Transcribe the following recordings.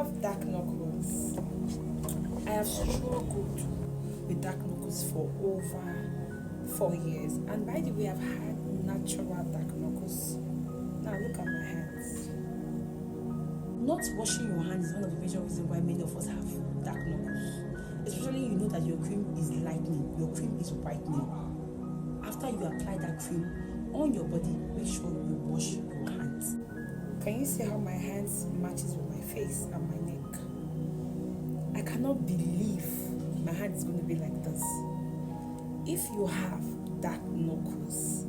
have dark knuckles. I have struggled with dark knuckles for over 4 years, and by the way, I've had natural dark knuckles. Now look at my hands. Not washing your hands is one of the major reasons why many of us have dark knuckles. Especially you know that your cream is lightening, your cream is whitening. After you apply that cream on your body, make sure you wash your hands. Can you see how my hands matches with my face and my neck? I cannot believe my hand is going to be like this. If you have dark knuckles,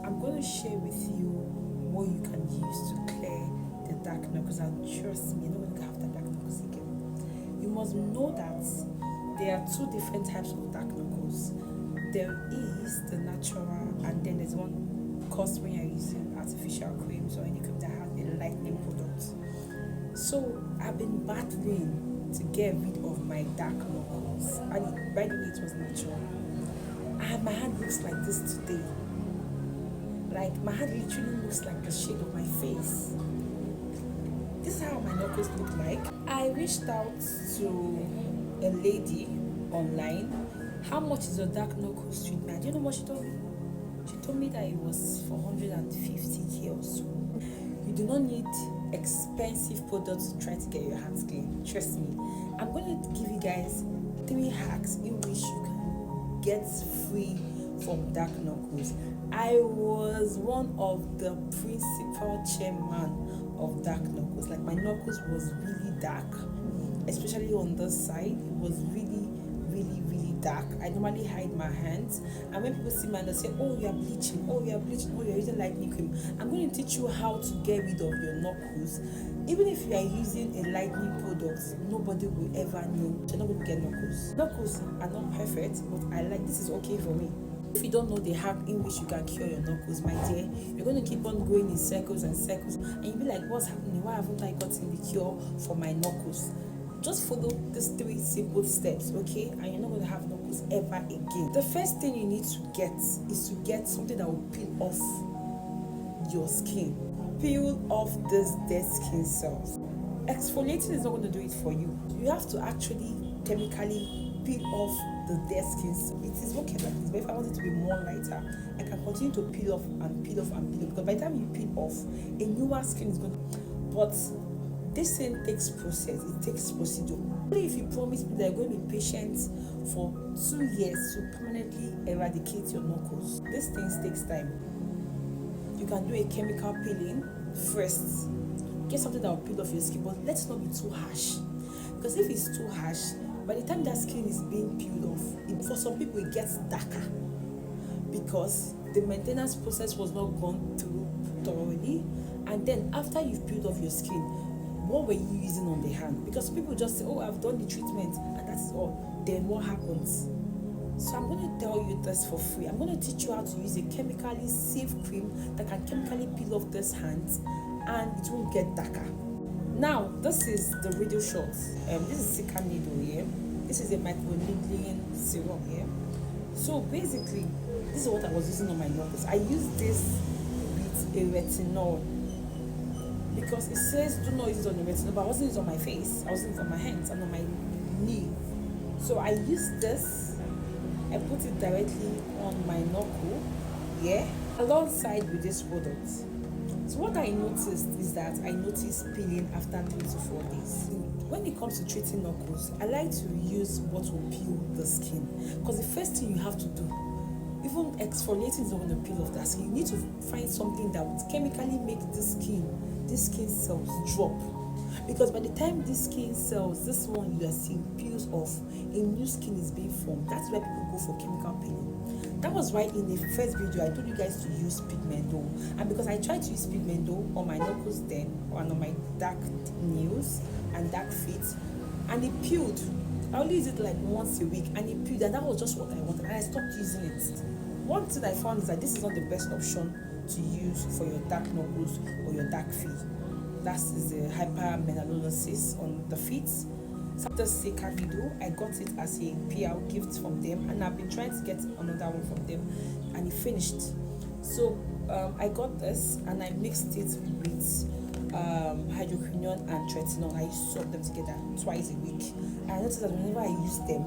I'm going to share with you what you can use to clear the dark knuckles, and trust me, you're not going to have the dark knuckles again. You must know that there are 2 different types of dark knuckles. There is the natural, and then there's one caused when you're using artificial creams or any cream that has a lightening product. So I've been battling to get rid of my dark knuckles, and by the way, it was natural. My hand looks like this today. Like my hand literally looks like the shade of my face. This is how my knuckles look like. I reached out to a lady online. How much is your dark knuckles treatment? Do you know what she told me? She told me that it was 450k or so. You do not need expensive products to try to get your hands clean. Trust me. I'm going to give you guys 3 hacks in which you can get free from dark knuckles. I was one of the principal chairman of dark knuckles. Like my knuckles was really dark, especially on this side. It was really dark. I normally hide my hands, and when people see me and they say, oh, you are bleaching, oh, you are bleaching, oh, you are using lightening cream, I'm going to teach you how to get rid of your knuckles. Even if you are using a lightening product, nobody will ever know you're not going to get knuckles. Knuckles are not perfect, but I like this is okay for me. If you don't know the hack in which you can cure your knuckles, my dear, you're going to keep on going in circles and circles, and you'll be like, what's happening? Why haven't I gotten the cure for my knuckles? Just follow these 3 simple steps, okay? And you're not going to have knuckles ever again. The first thing you need to get is to get something that will peel off your skin. Peel off these dead skin cells. Exfoliating is not going to do it for you. You have to actually chemically peel off the dead skin cells. It is okay like this, but if I want it to be more lighter, I can continue to peel off and peel off and peel off. Because by the time you peel off, a newer skin is going to... But this thing takes process, it takes procedure. Only if you promise me that you're going to be patient for 2 years to permanently eradicate your knuckles. These things takes time. You can do a chemical peeling first. Get something that will peel off your skin, but let's not be too harsh. Because if it's too harsh, by the time that skin is being peeled off, for some people it gets darker because the maintenance process was not gone through thoroughly. And then after you've peeled off your skin, what were you using on the hand? Because people just say, oh, I've done the treatment and that's all. Then what happens? So I'm going to tell you this for free. I'm going to teach you how to use a chemically safe cream that can chemically peel off this hand and it won't get darker. Now, this is the radio shot. This is Sika needle here. This is a microneedling serum here. So basically, this is what I was using on my knuckles. I used this with a retinol, because it says do not use it on your retinol, but I wasn't using it on my face. I was using it on my hands and on my knee. So I used this. I put it directly on my knuckle, alongside with this product. So what I noticed is that I noticed peeling after 3 to 4 days. When it comes to treating knuckles, I like to use what will peel the skin, because the first thing you have to do, even exfoliating is not going to peel off that skin. You need to find something that would chemically make these skin cells drop, because by the time these skin cells, this one you are seeing, peels off, a new skin is being formed. That's why people go for chemical peeling. That was why in the first video I told you guys to use pigmento, and because I tried to use pigmento on my knuckles then, and on my dark nails and dark feet, and it peeled. I only use it like once a week and it peeled, and that was just what I wanted, and I stopped using it. One thing I found is that this is not the best option to use for your dark knuckles or your dark feet. That is the hypermelanosis on the feet. So after Sika video, I got it as a PR gift from them, and I've been trying to get another one from them, and it finished. So I got this and I mixed it with hydroquinone and tretinoin. I used to soak them together twice a week. And I noticed that whenever I use them,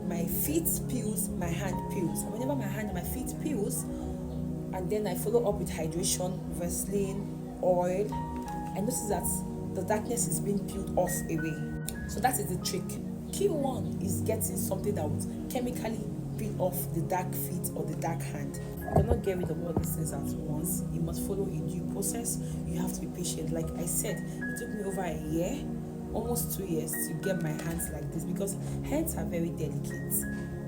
my feet peels, my hand peels. And whenever my feet peels, and then I follow up with hydration, Vaseline, oil, I notice that the darkness is being peeled off away. So that is the trick. Key one is getting something that would chemically peel off the dark feet or the dark hand. You cannot get rid of all these things at once. You must follow a due process. You have to be patient. Like I said, it took me over a year, almost 2 years, to get my hands like this, because hands are very delicate.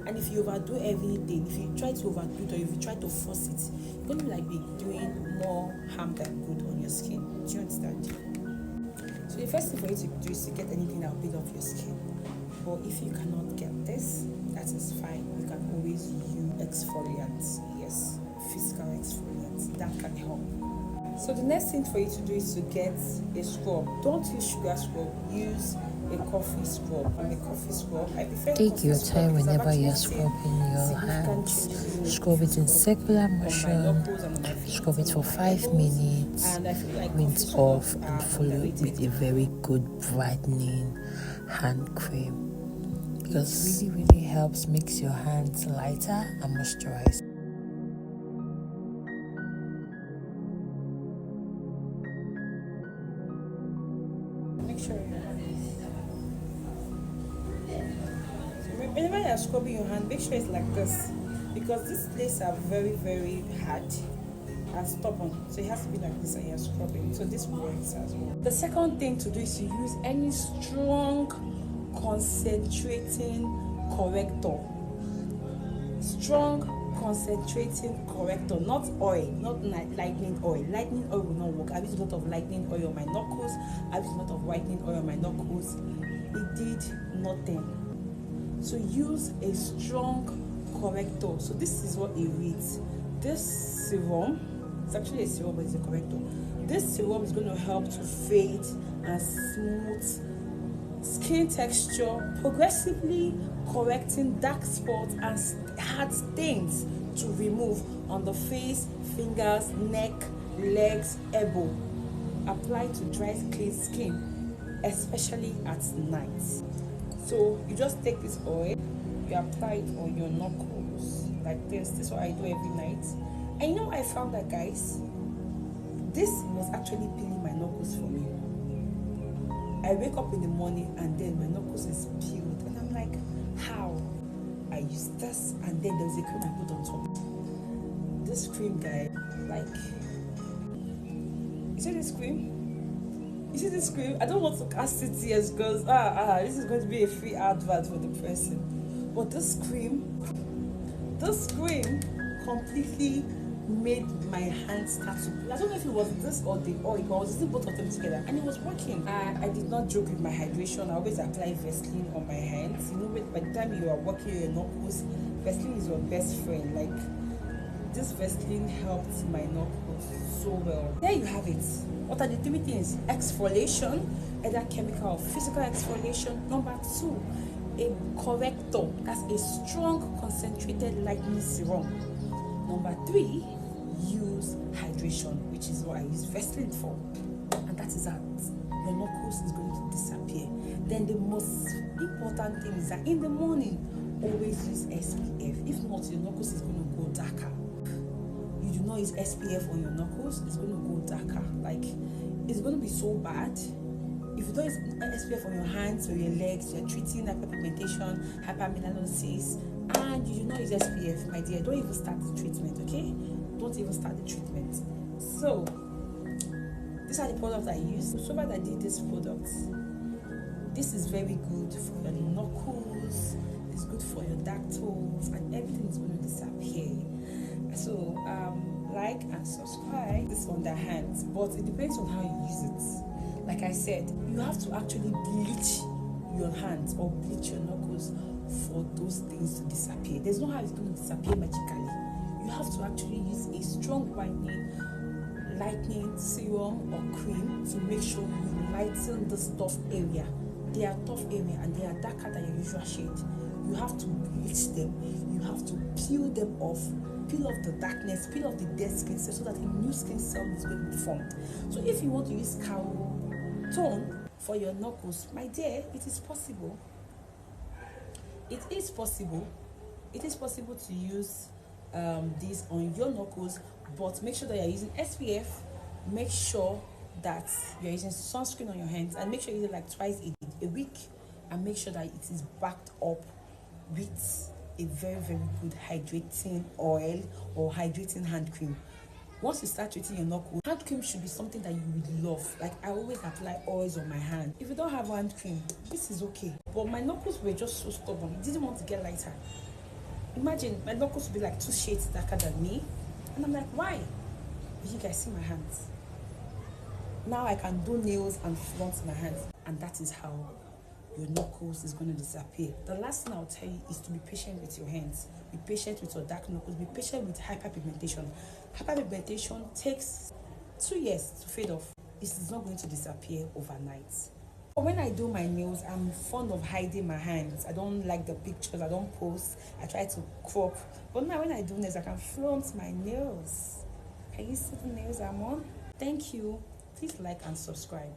And if you overdo everything, if you try to overdo it, or if you try to force it, you're going to be doing more harm than good on your skin. Do you understand? So the first thing for you to do is to get anything that will build off your skin. But if you cannot get this, that is fine. You can always use exfoliants. Yes, physical exfoliants. That can help. So the next thing for you to do is to get a scrub. Don't use sugar scrub. Use a coffee scrub. A coffee scrub. I prefer Take your time whenever you're scrubbing your hands. Scrub it in circular motion. Scrub it for 5 minutes. Rinse off and follow it with a very good brightening hand cream, because it really helps, makes your hands lighter and moisturized. Make sure whenever you are scrubbing your hand, make sure it's like this, because these places are very, very hard and stubborn, so it has to be like this and you're scrubbing. So this works as well. The second thing to do is to use any strong concentrating corrector. Strong concentrating corrector, not oil, not lightning oil. Lightning oil will not work. I've used a lot of lightning oil on my knuckles. I've used a lot of whitening oil on my knuckles. It did nothing. So use a strong corrector. So this is what it reads. This serum, it's actually a serum, but it's a corrector. This serum is going to help to fade and smooth skin texture, progressively correcting dark spots and hard stains to remove on the face, fingers, neck, legs, elbow. Apply to dry, clean skin, especially at night. So you just take this oil, you apply it on your knuckles like this. This is what I do every night. And you know, I found that, guys, this was actually peeling my knuckles for me. I wake up in the morning and then my knuckles is peeled, and I'm like, how? I use this, and then there's a cream I put on top. This cream, guys, like, you see this cream? You see this cream? I don't want to cast it here because this is going to be a free advert for the person. But this cream completely made my hands start to bleed. I don't know if it was this or the oil, but I was using both of them together and it was working. I did not joke with my hydration. I always apply Vaseline on my hands. You know, by the time you are working your knuckles, Vaseline is your best friend. Like, this Vaseline helped my knuckles so well. There you have it. What are the 3 things? Exfoliation, either chemical or physical exfoliation. Number 2, a corrector. That's a strong concentrated lightening serum. Number 3, use hydration, which is what I use Vaseline for. And that is that. Your knuckles is going to disappear. Then the most important thing is that in the morning, always use SPF. If not, your knuckles is going to go darker. You do not use SPF on your knuckles, it's going to go darker. Like, it's going to be so bad. If you don't use SPF on your hands or your legs, you're treating hyperpigmentation, hypermelanosis, and you do not use SPF, my dear, don't even start the treatment, okay? Don't even start the treatment. So, these are the products I use. So far, I did these products. This is very good for your knuckles, it's good for your dark toes, and everything is going to disappear. So, like and subscribe. This on the hands, but it depends on how you use it. Like I said, you have to actually bleach your hands or bleach your knuckles for those things to disappear. There's no how it's going to disappear magically. You have to actually use a strong lightening serum or cream to make sure you lighten this tough area. They are tough area and they are darker than your usual shade. You have to bleach them. You have to peel them off peel off the darkness, peel off the dead skin cells so that a new skin cell is going to be formed. So if you want to use cow tone for your knuckles, my dear, it is possible. It is possible. It is possible to use this on your knuckles, but make sure that you're using SPF. Make sure that you're using sunscreen on your hands, and make sure you use it like twice a week, and make sure that it is backed up with a very, very good hydrating oil or hydrating hand cream. Once you start treating your knuckles, hand cream should be something that you would love. Like, I always apply oils on my hand. If you don't have hand cream, this is okay. But my knuckles were just so stubborn. It didn't want to get lighter. Imagine my knuckles would be like 2 shades darker than me. And I'm like, why? You guys see my hands. Now I can do nails and flaunt my hands. And that is how your knuckles is going to disappear. The last thing I'll tell you is to be patient with your hands. Be patient with your dark knuckles. Be patient with hyperpigmentation. Hyperpigmentation takes 2 years to fade off. It's not going to disappear overnight. When I do my nails, I'm fond of hiding my hands. I don't like the pictures. I don't post. I try to crop. But now when I do nails, I can flaunt my nails. Can you see the nails I'm on? Thank you. Please like and subscribe.